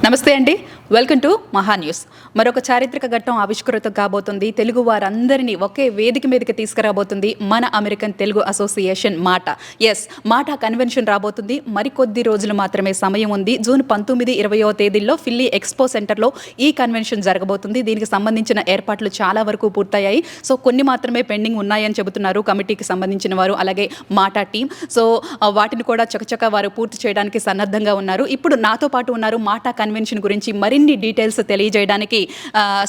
నమస్తే అండి, welcome to మహా న్యూస్. మరొక చారిత్రక ఘట్టం ఆవిష్కృతం కాబోతుంది. తెలుగు వారందరినీ ఒకే వేదిక మీదకి తీసుకురాబోతుంది మన అమెరికన్ తెలుగు అసోసియేషన్ మాట. మాట కన్వెన్షన్ రాబోతుంది. మరికొద్ది రోజులు మాత్రమే సమయం ఉంది. జూన్ 19, 20వ తేదీల్లో ఫిల్లీ ఎక్స్పో సెంటర్లో ఈ కన్వెన్షన్ జరగబోతుంది. దీనికి సంబంధించిన ఏర్పాట్లు చాలా వరకు పూర్తయ్యాయి. సో కొన్ని మాత్రమే పెండింగ్ ఉన్నాయని చెబుతున్నారు కమిటీకి సంబంధించిన వారు, అలాగే మాట టీం. సో వాటిని కూడా చకచక వారు పూర్తి చేయడానికి సన్నద్ధంగా ఉన్నారు. ఇప్పుడు నాతో పాటు ఉన్నారు మాట కన్వెన్షన్ గురించి మరిన్ని డీటెయిల్స్ తెలియజేయడానికి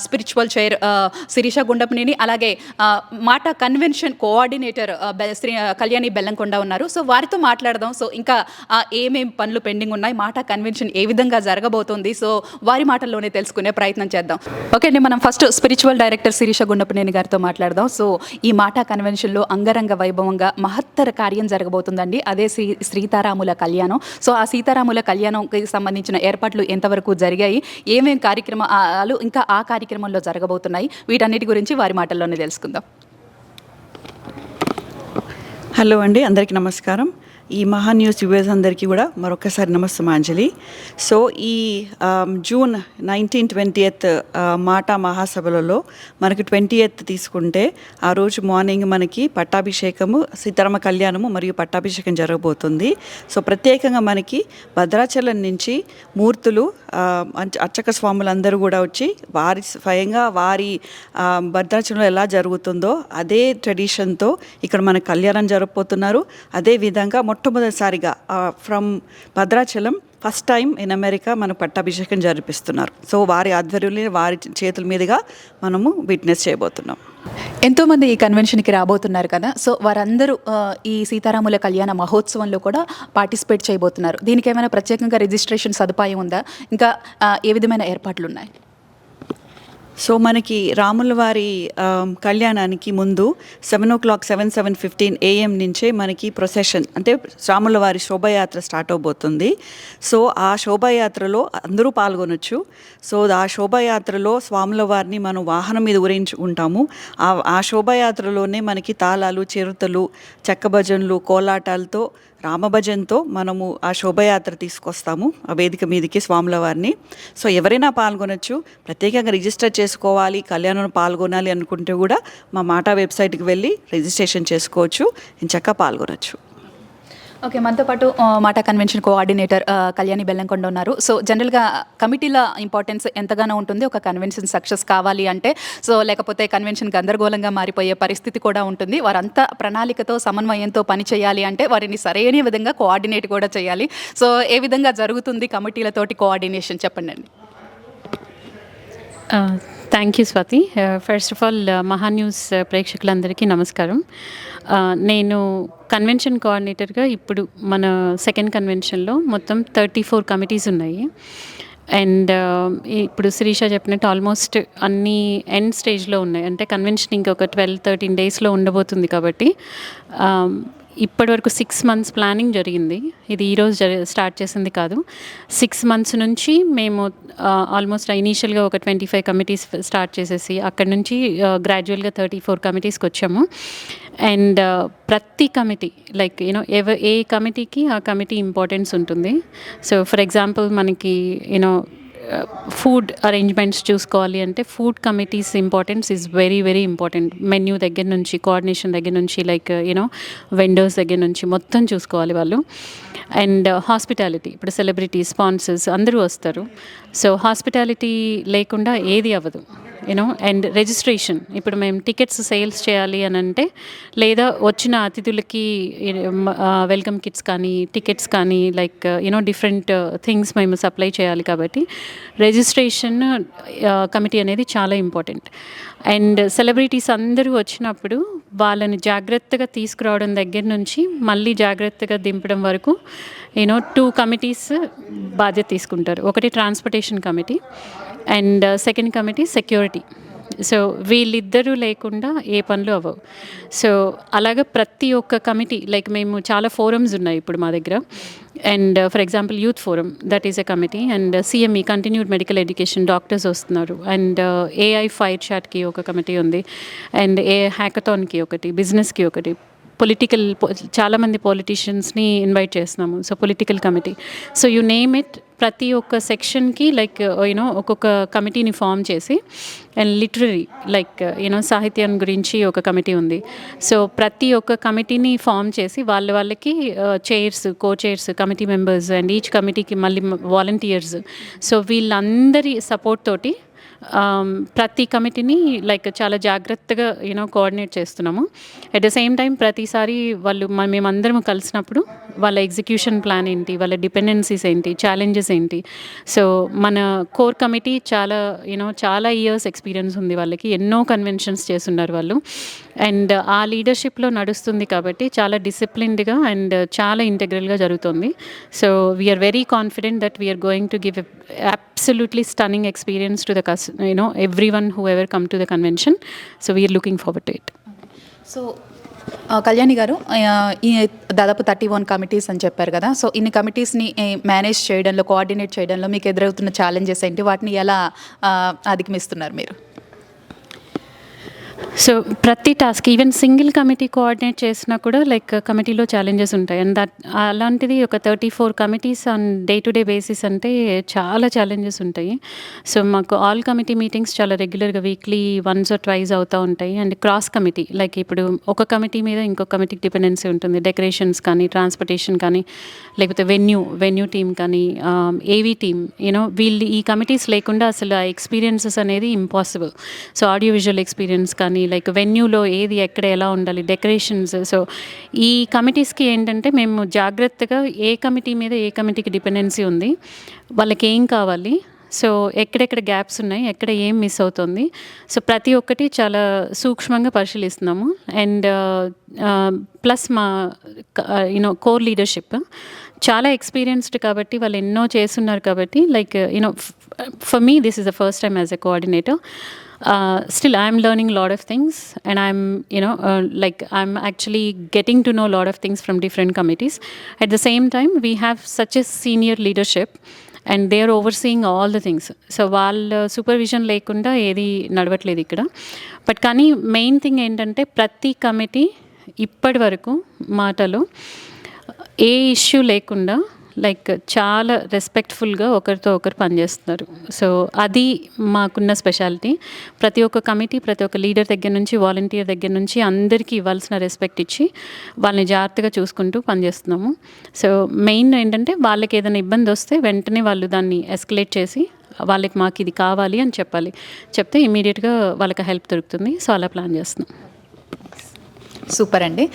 స్పిరిచువల్ చైర్ శిరీష గుండపనేని, అలాగే మాట కన్వెన్షన్ కోఆర్డినేటర్ కళ్యాణి బెల్లంకొండ ఉన్నారు. సో వారితో మాట్లాడదాం. సో ఇంకా ఏమేం పనులు పెండింగ్ ఉన్నాయి, మాట కన్వెన్షన్ ఏ విధంగా జరగబోతోంది, సో వారి మాటల్లోనే తెలుసుకునే ప్రయత్నం చేద్దాం. ఓకే అండి, మనం first spiritual director Sirisha Gundapaneni గారితో మాట్లాడదాం. సో ఈ మాట కన్వెన్షన్లో అంగరంగ వైభవంగా మహత్తర కార్యం జరగబోతుందండి. అదే సీతారాముల కళ్యాణం. సో ఆ సీతారాముల కళ్యాణంకి సంబంధించిన ఏర్పాట్లు ఎంతవరకు జరిగాయి, ఏమేం కార్యక్రమాలు ఇంకా ఆ కార్యక్రమంలో జరగబోతున్నాయి, వీటన్నిటి గురించి వారి మాటల్లోనే తెలుసుకుందాం. హలో అండి, అందరికీ నమస్కారం. ఈ మహా న్యూస్ వ్యూవర్స్ అందరికీ కూడా మరొకసారి నమస్తమాంజలి. సో ఈ జూన్ 19, 20th మాట మహాసభలలో మనకి 20th తీసుకుంటే ఆ రోజు మార్నింగ్ మనకి పట్టాభిషేకము, సీతారామ కళ్యాణము మరియు పట్టాభిషేకం జరగబోతుంది. సో ప్రత్యేకంగా మనకి భద్రాచలం నుంచి మూర్తులు, అర్చక స్వాములందరూ కూడా వచ్చి వారి స్వయంగా వారి భద్రాచలంలో ఎలా జరుగుతుందో అదే ట్రెడిషన్తో ఇక్కడ మన కళ్యాణం జరగబోతున్నారు. అదేవిధంగా మొట్టమొదటిసారిగా from Bhadrachalam first time in America మన పట్టాభిషేకం జరిపిస్తున్నారు. సో వారి ఆధ్వర్యంలో వారి చేతుల మీదుగా మనము విట్నెస్ చేయబోతున్నాం. ఎంతోమంది ఈ కన్వెన్షన్కి రాబోతున్నారు కదా. సో వారందరూ ఈ సీతారాముల కళ్యాణ మహోత్సవంలో కూడా పార్టిసిపేట్ చేయబోతున్నారు. దీనికి ఏమైనా ప్రత్యేకంగా రిజిస్ట్రేషన్ సదుపాయం ఉందా, ఇంకా ఏ విధమైన ఏర్పాట్లు ఉన్నాయి? సో మనకి రాముల వారి కళ్యాణానికి ముందు 7:15 AM నుంచే మనకి ప్రొసెషన్, అంటే రాముల వారి శోభాయాత్ర స్టార్ట్ అవబోతుంది. సో ఆ శోభాయాత్రలో అందరూ పాల్గొనొచ్చు. సో ఆ శోభాయాత్రలో స్వాముల వారిని మనం వాహనం మీద ఉంటాము. ఆ శోభాయాత్రలోనే మనకి తాళాలు, చిరుతలు, చెక్క భజనలు, కోలాటాలతో, రామభజన్తో మనము ఆ శోభయాత్ర తీసుకొస్తాము ఆ వేదిక మీదకి స్వాముల వారిని. సో ఎవరైనా పాల్గొనొచ్చు. ప్రత్యేకంగా రిజిస్టర్ చేసుకోవాలి, కళ్యాణంలో పాల్గొనాలి అనుకుంటే కూడా మా మాట వెబ్సైట్కి వెళ్ళి రిజిస్ట్రేషన్ చేసుకోవచ్చు, ఇంచక్క పాల్గొనొచ్చు. ఓకే, మనతో పాటు మాట కన్వెన్షన్ కోఆర్డినేటర్ కళ్యాణి బెల్లంకొండ ఉన్నారు. సో జనరల్గా కమిటీల ఇంపార్టెన్స్ ఎంతగానో ఉంటుంది ఒక కన్వెన్షన్ సక్సెస్ కావాలి అంటే. సో లేకపోతే కన్వెన్షన్ గందరగోళంగా మారిపోయే పరిస్థితి కూడా ఉంటుంది. వారంతా ప్రణాళికతో, సమన్వయంతో పనిచేయాలి అంటే వారిని సరైన విధంగా కోఆర్డినేట్ కూడా చేయాలి. సో ఏ విధంగా జరుగుతుంది కమిటీలతోటి కోఆర్డినేషన్, చెప్పండి అండి. Thank you Swathi. First of all మహా న్యూస్ ప్రేక్షకులందరికీ నమస్కారం. నేను కన్వెన్షన్ కోఆర్డినేటర్గా ఇప్పుడు మన సెకండ్ కన్వెన్షన్లో మొత్తం 34 కమిటీస్ ఉన్నాయి. అండ్ ఇప్పుడు శిరీష చెప్పినట్టు ఆల్మోస్ట్ అన్నీ ఎండ్ స్టేజ్లో ఉన్నాయి. అంటే కన్వెన్షన్ ఇంకొక 12-13 డేస్లో ఉండబోతుంది. కాబట్టి ఇప్పటివరకు 6 months ప్లానింగ్ జరిగింది. ఇది ఈరోజు స్టార్ట్ చేసింది కాదు. 6 months నుంచి మేము ఆల్మోస్ట్ ఇనీషియల్గా ఒక 25 కమిటీస్ స్టార్ట్ చేసేసి అక్కడి నుంచి గ్రాడ్యువల్గా 34 కమిటీస్కి వచ్చాము. అండ్ ప్రతి కమిటీ లైక్ ఏ కమిటీకి ఆ కమిటీ ఇంపార్టెన్స్ ఉంటుంది. సో ఫర్ ఎగ్జాంపుల్ మనకి ఫుడ్ అరేంజ్మెంట్స్ చూసుకోవాలి అంటే food committees importance is very very important. Menu దగ్గర నుంచి, కోఆర్డినేషన్ దగ్గర నుంచి, లైక్ వెండర్స్ దగ్గర నుంచి మొత్తం చూసుకోవాలి వాళ్ళు. అండ్ హాస్పిటాలిటీ, ఇప్పుడు సెలబ్రిటీస్, స్పాన్సర్స్ అందరూ వస్తారు. సో హాస్పిటాలిటీ లేకుండా ఏది అవ్వదు. అండ్ రిజిస్ట్రేషన్, ఇప్పుడు మేము టికెట్స్ సేల్స్ చేయాలి అని అంటే, లేదా వచ్చిన అతిథులకి వెల్కమ్ కిట్స్ కానీ, టికెట్స్ కానీ, లైక్ డిఫరెంట్ థింగ్స్ మేము సప్లై చేయాలి. కాబట్టి రిజిస్ట్రేషన్ కమిటీ అనేది చాలా ఇంపార్టెంట్. అండ్ సెలబ్రిటీస్ అందరూ వచ్చినప్పుడు వాళ్ళని జాగ్రత్తగా తీసుకురావడం దగ్గర నుంచి మళ్ళీ జాగ్రత్తగా దింపడం వరకు 2 కమిటీస్ బాధ్యత తీసుకుంటారు. ఒకటి transportation committee and second committee security. So వీళ్ళిద్దరూ లేకుండా ఏ పనులు అవ్వవు. సో అలాగే ప్రతి ఒక్క కమిటీ, లైక్ మేము చాలా ఫోరమ్స్ ఉన్నాయి ఇప్పుడు మా దగ్గర. And for example youth forum, that is a committee. And CME, continued medical education, doctors వస్తున్నారు. అండ్ AI ఫైర్ చాట్కి ఒక కమిటీ ఉంది. అండ్ హ్యాకథాన్కి ఒకటి, బిజినెస్కి ఒకటి, చాలామంది పొలిటీషియన్స్ని ఇన్వైట్ చేస్తున్నాము. So political committee, so you name it, ప్రతి ఒక్క సెక్షన్కి లైక్ యూనో ఒక్కొక్క కమిటీని ఫామ్ చేసి, అండ్ లిటరరీ లైక్ యూనో సాహిత్యం గురించి ఒక కమిటీ ఉంది. సో ప్రతి ఒక్క కమిటీని ఫామ్ చేసి వాళ్ళకి chairs, co chairs, committee members and each కమిటీకి మళ్ళీ వాలంటీర్స్, సో వీళ్ళందరి సపోర్ట్ తోటి ప్రతి కమిటీని లైక్ చాలా జాగ్రత్తగా యూనో కోఆర్డినేట్ చేస్తున్నాము. అట్ ద సేమ్ టైం ప్రతిసారి మేమందరం కలిసినప్పుడు వాళ్ళ ఎగ్జిక్యూషన్ ప్లాన్ ఏంటి, వాళ్ళ డిపెండెన్సీస్ ఏంటి, ఛాలెంజెస్ ఏంటి. సో మన కోర్ కమిటీ చాలా ఇయర్స్ ఎక్స్పీరియన్స్ ఉంది వాళ్ళకి, ఎన్నో కన్వెన్షన్స్ చేస్తున్నారు వాళ్ళు, అండ్ ఆ లీడర్షిప్లో నడుస్తుంది కాబట్టి చాలా డిసిప్లిన్డ్గా అండ్ చాలా ఇంటెగ్రల్గా జరుగుతుంది. So we're very confident that we're going to give absolutely stunning experience to the everyone who ever come to the convention. So we are looking forward to it. So Kalyani గారు, ఈ దాదాపు 31 కమిటీస్ అని చెప్పారు కదా, so ఇన్ని కమిటీస్ని manage చేయడంలో, coordinate చేయడంలో మీకు ఎదురవుతున్న ఛాలెంజెస్ ఏంటి, వాటిని ఎలా అధిగమిస్తున్నారు మీరు? సో ప్రతి task, even single committee coordinate చేసినా కూడా లైక్ కమిటీలో ఛాలెంజెస్ ఉంటాయి. అండ్ అలాంటిది ఒక 34 committees on day to day basis అంటే చాలా ఛాలెంజెస్ ఉంటాయి. సో మాకు ఆల్ కమిటీ మీటింగ్స్ చాలా రెగ్యులర్గా వీక్లీ వన్స్ ఆర్ ట్వైస్ అవుతూ ఉంటాయి. అండ్ క్రాస్ కమిటీ, లైక్ ఇప్పుడు ఒక కమిటీ మీద ఇంకొక కమిటీకి డిపెండెన్సీ ఉంటుంది. డెకరేషన్స్ కానీ, ట్రాన్స్పోర్టేషన్ కానీ, లేకపోతే వెన్యూ టీమ్ కానీ, ఏవీ టీమ్, వీళ్ళు ఈ కమిటీస్ లేకుండా అసలు ఆ ఎక్స్పీరియన్సెస్ అనేది impossible. So audio visual experience కానీ, లైక్ వెన్యూలో ఏది ఎక్కడ ఎలా ఉండాలి, డెకరేషన్స్. సో ఈ కమిటీస్కి ఏంటంటే మేము జాగ్రత్తగా ఏ కమిటీ మీద ఏ కమిటీకి డిపెండెన్సీ ఉంది, వాళ్ళకి ఏం కావాలి, సో ఎక్కడెక్కడ గ్యాప్స్ ఉన్నాయి, ఎక్కడ ఏం మిస్ అవుతుంది, సో ప్రతి ఒక్కటి చాలా సూక్ష్మంగా పరిశీలిస్తున్నాము. అండ్ ప్లస్ మా కోర్ లీడర్షిప్ చాలా ఎక్స్పీరియన్స్డ్ కాబట్టి, వాళ్ళు ఎన్నో చేస్తున్నారు కాబట్టి, like for me this is the first time as a coordinator. Still I'm learning a lot of things, and I'm I'm actually getting to know a lot of things from different committees. At the same time, we have such a senior leadership and they are overseeing all the things. So వాళ్ళ supervision లేకుండా ఏది నడవట్లేదు ఇక్కడ. But కానీ main thing ఏంటంటే ప్రతి committee ఇప్పటి వరకు మాటలో ఏ ఇష్యూ లేకుండా లైక్ చాలా రెస్పెక్ట్ఫుల్గా ఒకరితో ఒకరు పనిచేస్తున్నారు. సో అది మాకున్న స్పెషాలిటీ. ప్రతి ఒక్క కమిటీ, ప్రతి ఒక్క లీడర్ దగ్గర నుంచి, వాలంటీర్ దగ్గర నుంచి అందరికీ ఇవ్వాల్సిన రెస్పెక్ట్ ఇచ్చి వాళ్ళని జాగ్రత్తగా చూసుకుంటూ పనిచేస్తున్నాము. సో మెయిన్ ఏంటంటే వాళ్ళకి ఏదైనా ఇబ్బంది వస్తే వెంటనే వాళ్ళు దాన్ని ఎస్కలేట్ చేసి వాళ్ళకి మాకు ఇది కావాలి అని చెప్తే ఇమీడియట్గా వాళ్ళకి హెల్ప్ దొరుకుతుంది. సో అలా ప్లాన్ చేస్తున్నాం. సూపర్ అండి.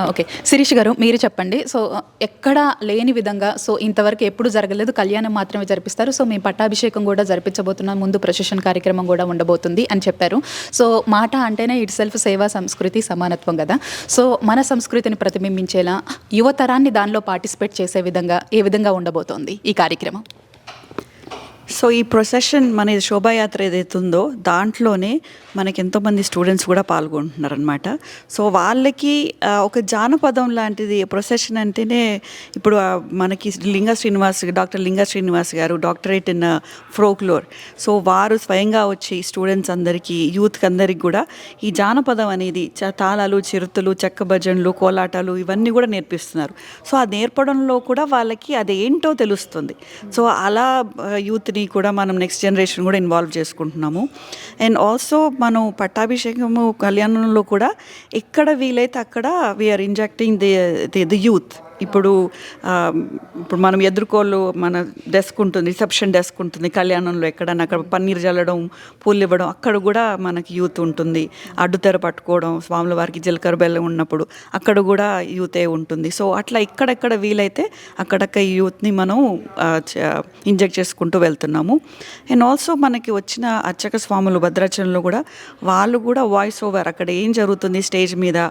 ఓకే, శిరీష్ గారు మీరు చెప్పండి. సో ఎక్కడ లేని విధంగా, సో ఇంతవరకు ఎప్పుడు జరగలేదు, కళ్యాణం మాత్రమే జరిపిస్తారు, సో మేము పట్టాభిషేకం కూడా జరిపించబోతున్నాం, ముందు ప్రొసెషన్ కార్యక్రమం కూడా ఉండబోతుంది అని చెప్పారు. సో మాట అంటేనే ఇట్ సెల్ఫ్ సేవా, సంస్కృతి, సమానత్వం కదా. సో మన సంస్కృతిని ప్రతిబింబించేలా యువతరాన్ని దానిలో పార్టిసిపేట్ చేసే విధంగా ఏ విధంగా ఉండబోతోంది ఈ కార్యక్రమం? సో ఈ ప్రొసెషన్ మన శోభాయాత్ర ఏదైతుందో దాంట్లోనే మనకి ఎంతోమంది స్టూడెంట్స్ కూడా పాల్గొంటున్నారనమాట. సో వాళ్ళకి ఒక జానపదం లాంటిది ప్రొసెషన్ అంటేనే, ఇప్పుడు మనకి డాక్టర్ లింగా శ్రీనివాస్ గారు డాక్టరేట్ ఇన్ ఫోక్లోర్. సో వారు స్వయంగా వచ్చి స్టూడెంట్స్ అందరికీ, యూత్కి అందరికి కూడా ఈ జానపదం అనేది తాళాలు, చిరుతలు, చెక్క భజనలు, కోలాటాలు ఇవన్నీ కూడా నేర్పిస్తున్నారు. సో ఆ నేర్పడంలో కూడా వాళ్ళకి అదేంటో తెలుస్తుంది. సో అలా యూత్ని కూడా మనం నెక్స్ట్ జనరేషన్ కూడా ఇన్వాల్వ్ చేసుకుంటున్నాము. అండ్ ఆల్సో మనం పట్టాభిషేకము, కళ్యాణంలో కూడా ఎక్కడ వీలైతే అక్కడ వీఆర్ ఇంజెక్టింగ్ ది యూత్. ఇప్పుడు మనం ఎదుర్కోళ్ళు, మన డెస్క్ ఉంటుంది, రిసెప్షన్ డెస్క్ ఉంటుంది కళ్యాణంలో, ఎక్కడన్నా అక్కడ పన్నీర్ జల్లడం, పూలు ఇవ్వడం, అక్కడ కూడా మనకి యూత్ ఉంటుంది. అడ్డుతెర పట్టుకోవడం, స్వాముల వారికి జీలకర్ర బెల్లం ఉన్నప్పుడు అక్కడ కూడా యూతే ఉంటుంది. సో అట్లా ఎక్కడెక్కడ వీలైతే అక్కడక్కడ ఈ యూత్ని మనం ఇంజెక్ట్ చేసుకుంటూ వెళ్తున్నాము. అండ్ ఆల్సో మనకి వచ్చిన అర్చక స్వాములు భద్రాచలంలో కూడా వాళ్ళు కూడా వాయిస్ ఓవర్, అక్కడ ఏం జరుగుతుంది స్టేజ్ మీద,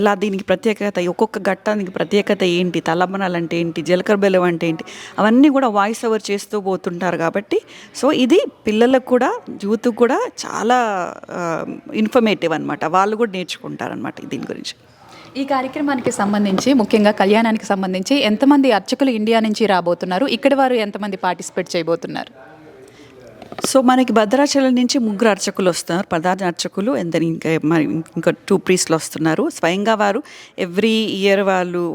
ఎలా దీనికి ప్రత్యేకత, ఒక్కొక్క ఘట్టానికి ప్రత్యేకత ఏంటి, తలబనాలు అంటే ఏంటి, జీలకర్ర బెల్లం అంటే ఏంటి, అవన్నీ కూడా వాయిస్ ఓవర్ చేస్తూ పోతుంటారు. కాబట్టి సో ఇది పిల్లలకు కూడా, యూత్ కూడా చాలా ఇన్ఫర్మేటివ్ అనమాట. వాళ్ళు కూడా నేర్చుకుంటారనమాట దీని గురించి. ఈ కార్యక్రమానికి సంబంధించి, ముఖ్యంగా కళ్యాణానికి సంబంధించి ఎంతమంది అర్చకులు ఇండియా నుంచి రాబోతున్నారు, ఇక్కడ వారు ఎంతమంది పార్టిసిపేట్ చేయబోతున్నారు? సో మనకి భద్రాచలం నుంచి 3 అర్చకులు వస్తున్నారు, ప్రధాన అర్చకులు, అండ్ దెన్ ఇంకా 2 ప్రీస్టులు వస్తున్నారు. స్వయంగా వారు ఎవ్రీ ఇయర్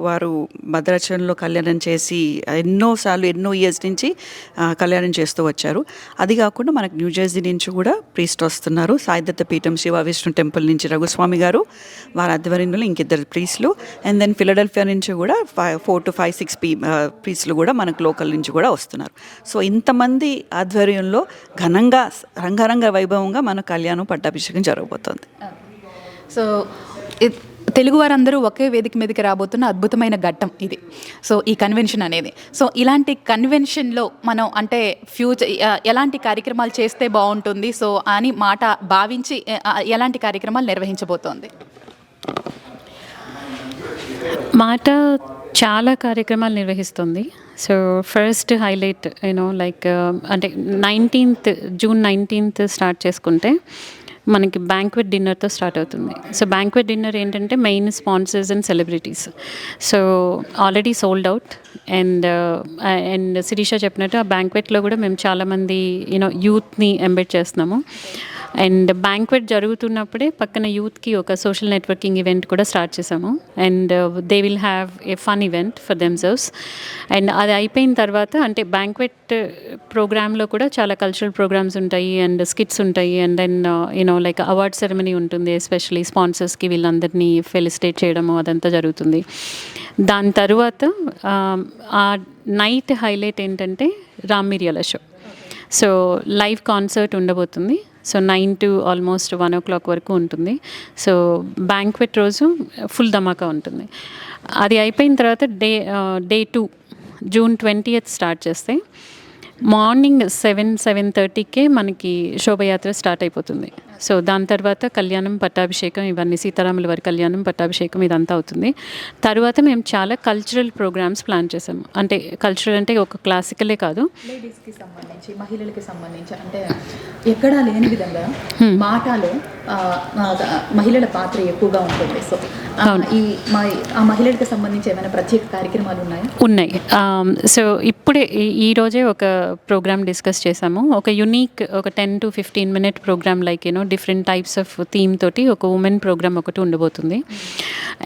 వారు భద్రాచలంలో కళ్యాణం చేసి ఎన్నో ఇయర్స్ నుంచి కళ్యాణం చేస్తూ వచ్చారు. అది కాకుండా మనకు న్యూజెర్సీ నుంచి కూడా ప్రీస్ట్ వస్తున్నారు. సాయిదత్త పీఠం శివ విష్ణు టెంపుల్ నుంచి రఘుస్వామి గారు, వారి ఆధ్వర్యంలో ఇంకిద్దరు ప్రీస్టులు, అండ్ దెన్ ఫిలడెల్ఫియా నుంచి కూడా 4 to 5, 6 ప్రీస్టులు కూడా మనకు లోకల్ నుంచి కూడా వస్తున్నారు. సో ఇంతమంది ఆధ్వర్యంలో ఘనంగా రంగరంగ వైభవంగా మన కళ్యాణం పట్టాభిషేకం జరగబోతోంది. సో తెలుగు వారందరూ ఒకే వేదిక మీదకి రాబోతున్న అద్భుతమైన ఘట్టం ఇది. సో ఈ కన్వెన్షన్ అనేది, సో ఇలాంటి కన్వెన్షన్లో మనం అంటే ఫ్యూచర్ ఎలాంటి కార్యక్రమాలు చేస్తే బాగుంటుంది సో అని మాట భావించి ఎలాంటి కార్యక్రమాలు నిర్వహించబోతోంది? మాట చాలా కార్యక్రమాలు నిర్వహిస్తుంది. సో ఫస్ట్ హైలైట్ లైక్ అంటే జూన్ 19th స్టార్ట్ చేసుకుంటే మనకి బ్యాంక్వెట్ డిన్నర్తో స్టార్ట్ అవుతుంది. సో బ్యాంక్వెట్ డిన్నర్ ఏంటంటే main sponsors and celebrities. So already sold out. And Sirisha చెప్పినట్టు ఆ బ్యాంక్వెట్లో కూడా మేము చాలామంది యూత్ని ఎంబెడ్ చేస్తున్నాము. అండ్ బ్యాంక్వెట్ జరుగుతున్నప్పుడే పక్కన యూత్కి ఒక సోషల్ నెట్వర్కింగ్ ఈవెంట్ కూడా స్టార్ట్ చేసాము. And they will have a fun event for themselves. And అది అయిపోయిన తర్వాత అంటే బ్యాంక్వెట్ ప్రోగ్రాంలో కూడా చాలా కల్చరల్ ప్రోగ్రామ్స్ ఉంటాయి అండ్ స్కిట్స్ ఉంటాయి. And then like award ceremony ఉంటుంది, ఎస్పెషలీ స్పాన్సర్స్కి వీళ్ళందరినీ ఫెలిసిటేట్ చేయడము అదంతా జరుగుతుంది. దాని తర్వాత ఆ నైట్ హైలైట్ ఏంటంటే రామ్ మిరియాల షో. సో లైవ్ కాన్సర్ట్ ఉండబోతుంది. సో 9 to almost 1 o'clock వరకు ఉంటుంది. సో బ్యాంక్వెట్ రోజు ఫుల్ ధమాకా ఉంటుంది. అది అయిపోయిన తర్వాత డే 2 జూన్ 20th స్టార్ట్ చేస్తే మార్నింగ్ 7-7:30కే మనకి శోభయాత్ర స్టార్ట్ అయిపోతుంది. సో దాని తర్వాత కళ్యాణం పట్టాభిషేకం ఇవన్నీ సీతారాముల వారి కళ్యాణం పట్టాభిషేకం ఇదంతా అవుతుంది. తర్వాత మేము చాలా కల్చరల్ ప్రోగ్రామ్స్ ప్లాన్ చేసాము. అంటే కల్చరల్ అంటే ఒక క్లాసికలే కాదు, లేడీస్కి సంబంధించి మహిళలకి సంబంధించి అంటే ఎక్కడా లేని విధంగా మాటలో మహిళల పాత్ర ఎక్కువగా ఉంటుంది. సో ఆ మహిళలకు సంబంధించి ఏమైనా ప్రత్యేక కార్యక్రమాలు ఉన్నాయి. సో ఇప్పుడే ఈరోజే ఒక ప్రోగ్రామ్ డిస్కస్ చేసాము. ఒక యూనిక్ ఒక 10 to 15 minute program like different types of theme తోటి ఒక ఉమెన్ ప్రోగ్రామ్ ఒకటి ఉండబోతుంది.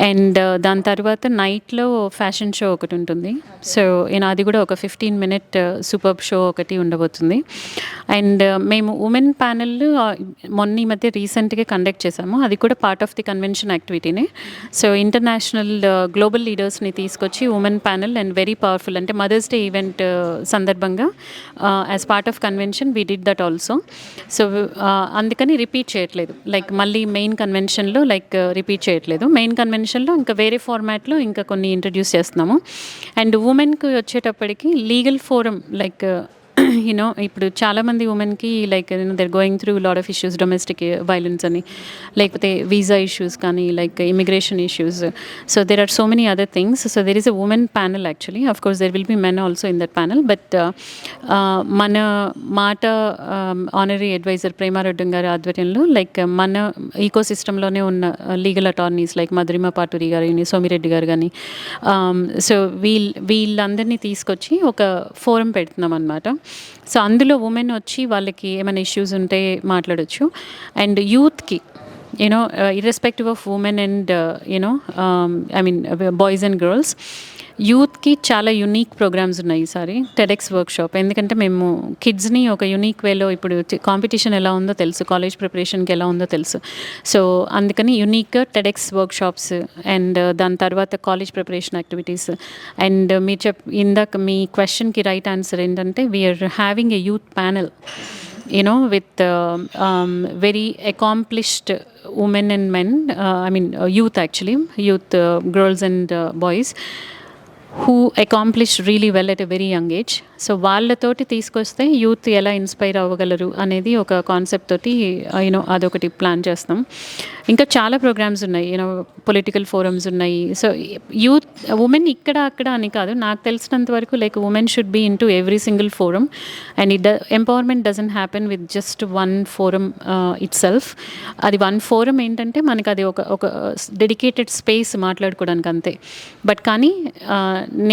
అండ్ దాని తర్వాత నైట్లో ఫ్యాషన్ షో ఒకటి ఉంటుంది. సో అది కూడా ఒక 15 minute సూపర్ షో ఒకటి ఉండబోతుంది. అండ్ మేము ఉమెన్ ప్యానెల్ ఈ మధ్య రీసెంట్గా కండక్ట్ చేసాము. అది కూడా పార్ట్ ఆఫ్ ది కన్వెన్షన్ యాక్టివిటీనే. సో ఇంటర్నేషనల్ గ్లోబల్ లీడర్స్ని తీసుకొచ్చి women panel and very powerful అంటే మదర్స్ డే ఈవెంట్ సందర్భంగా as part of convention we did that also. So అందుకని రిపీట్ చేయట్లేదు, లైక్ మళ్ళీ మెయిన్ కన్వెన్షన్లో రిపీట్ చేయట్లేదు. మెయిన్ కన్వెన్షన్లో ఇంకా వేరే ఫార్మాట్లో ఇంకా కొన్ని ఇంట్రడ్యూస్ చేస్తున్నాము. అండ్ ఉమెన్కి వచ్చేటప్పటికి లీగల్ ఫోరం లైక్ ఇప్పుడు చాలామంది ఉమెన్కి like they're going through lot of issues, domestic violence అని, లేకపోతే వీసా ఇష్యూస్ కానీ like immigration issues. So there are so many other things. So there is a women panel actually. Of course there will be men also in that panel. But మన MATA honorary advisor ప్రేమారెడ్డి గారి ఆధ్వర్యంలో like మన eco సిస్టంలోనే ఉన్న legal attorneys like మధురిమ పాటూరి గారు కానీ సోమిరెడ్డి గారు కానీ, so వీళ్ళందరినీ తీసుకొచ్చి ఒక ఫోరం పెడుతున్నాం అన్నమాట. సో అందులో ఉమెన్ వచ్చి వాళ్ళకి ఏమైనా ఇష్యూస్ ఉంటే మాట్లాడచ్చు. అండ్ యూత్కి irrespective of women and boys and girls, యూత్కి చాలా యూనిక్ ప్రోగ్రామ్స్ ఉన్నాయి ఈసారి. టెడెక్స్ వర్క్షాప్, ఎందుకంటే మేము కిడ్స్ని ఒక యూనిక్ వేలో ఇప్పుడు కాంపిటీషన్ ఎలా ఉందో తెలుసు, కాలేజ్ ప్రిపరేషన్కి ఎలా ఉందో తెలుసు. సో అందుకని యూనిక్గా టెడెక్స్ వర్క్షాప్స్ అండ్ దాని తర్వాత కాలేజ్ ప్రిపరేషన్ యాక్టివిటీస్. అండ్ మీరు ఇందాక మీ క్వశ్చన్కి రైట్ ఆన్సర్ ఏంటంటే we're having a youth panel with very accomplished women and men, youth actually, girls and boys who accomplished really well at a very young age. So వాళ్ళతోటి తీసుకొస్తే youth ఎలా inspire అవ్వగలరు అనేది ఒక కాన్సెప్ట్ తోటి అదొకటి plan చేస్తాం. ఇంకా చాలా ప్రోగ్రామ్స్ ఉన్నాయి, పొలిటికల్ ఫోరమ్స్ ఉన్నాయి. సో యూత్ ఉమెన్ ఇక్కడ అక్కడ అని కాదు, నాకు తెలిసినంత వరకు like women should be in to every single forum. And empowerment doesn't happen with just one forum itself. అది వన్ ఫోరం ఏంటంటే మనకి అది ఒక డెడికేటెడ్ స్పేస్ మాట్లాడుకోవడానికి అంతే. బట్ కానీ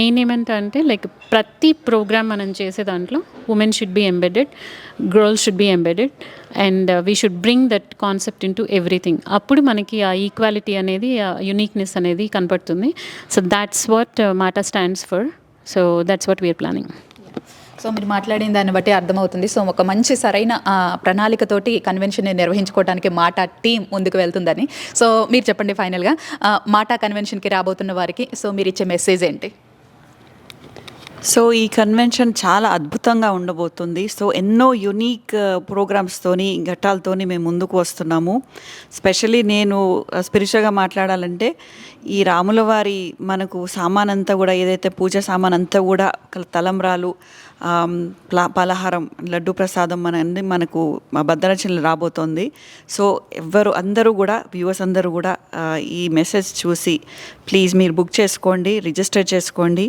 నేనేమంటా అంటే లైక్ ప్రతి ప్రోగ్రామ్ మనం మనం చేసే దాంట్లో women should be embedded, girls should be embedded, and we should bring that concept in to everything. అప్పుడు మనకి ఆ ఈక్వాలిటీ అనేది, ఆ యునీక్నెస్ అనేది కనపడుతుంది. So that's what MATA stands for. So that's what we're planning. So మీరు మాట్లాడిన దాన్ని బట్టి అర్థమవుతుంది. సో ఒక మంచి సరైన ప్రణాళికతోటి కన్వెన్షన్ని నిర్వహించుకోవడానికి మాటా టీం ముందుకు వెళ్తుందని. సో మీరు చెప్పండి ఫైనల్గా మాటా కన్వెన్షన్కి రాబోతున్న వారికి సో మీరు ఇచ్చే మెసేజ్ ఏంటి? సో ఈ కన్వెన్షన్ చాలా అద్భుతంగా ఉండబోతుంది. సో ఎన్నో యునీక్ ప్రోగ్రామ్స్తోని, ఘట్టాలతోని మేము ముందుకు వస్తున్నాము. స్పెషలీ నేను స్పిరిచువల్గా మాట్లాడాలంటే ఈ రాముల వారి మనకు సామానంతా కూడా, ఏదైతే పూజ సామానంతా కూడా తలంబ్రాలు, పలహారం, లడ్డు ప్రసాదం మనకు భద్రాచలం రాబోతోంది. సో అందరూ కూడా, వ్యూవర్స్ అందరూ కూడా ఈ మెసేజ్ చూసి ప్లీజ్ మీరు బుక్ చేసుకోండి, రిజిస్టర్ చేసుకోండి,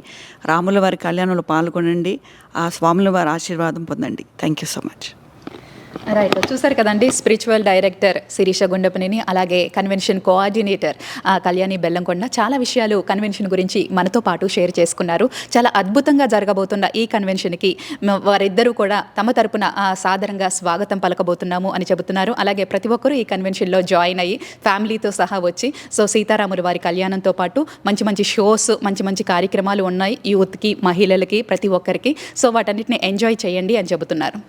రాముల వారి కళ్యాణంలో పాల్గొనండి, ఆ స్వాముల వారి ఆశీర్వాదం పొందండి. Thank you so much. Right, చూసారు కదండి, స్పిరిచువల్ డైరెక్టర్ శిరీష గుండపనేని, అలాగే కన్వెన్షన్ కోఆర్డినేటర్ కళ్యాణి బెల్లంకొండ చాలా విషయాలు కన్వెన్షన్ గురించి మనతో పాటు షేర్ చేసుకున్నారు. చాలా అద్భుతంగా జరగబోతున్న ఈ కన్వెన్షన్కి వారిద్దరూ కూడా తమ తరపున సాదరంగా స్వాగతం పలకబోతున్నాము అని చెబుతున్నారు. అలాగే ప్రతి ఒక్కరూ ఈ కన్వెన్షన్లో జాయిన్ అయ్యి ఫ్యామిలీతో సహా వచ్చి సో సీతారాముల వారి కళ్యాణంతో పాటు మంచి మంచి షోస్, మంచి మంచి కార్యక్రమాలు ఉన్నాయి యూత్కి, మహిళలకి, ప్రతి ఒక్కరికి. సో వాటన్నిటిని ఎంజాయ్ చేయండి అని చెబుతున్నారు.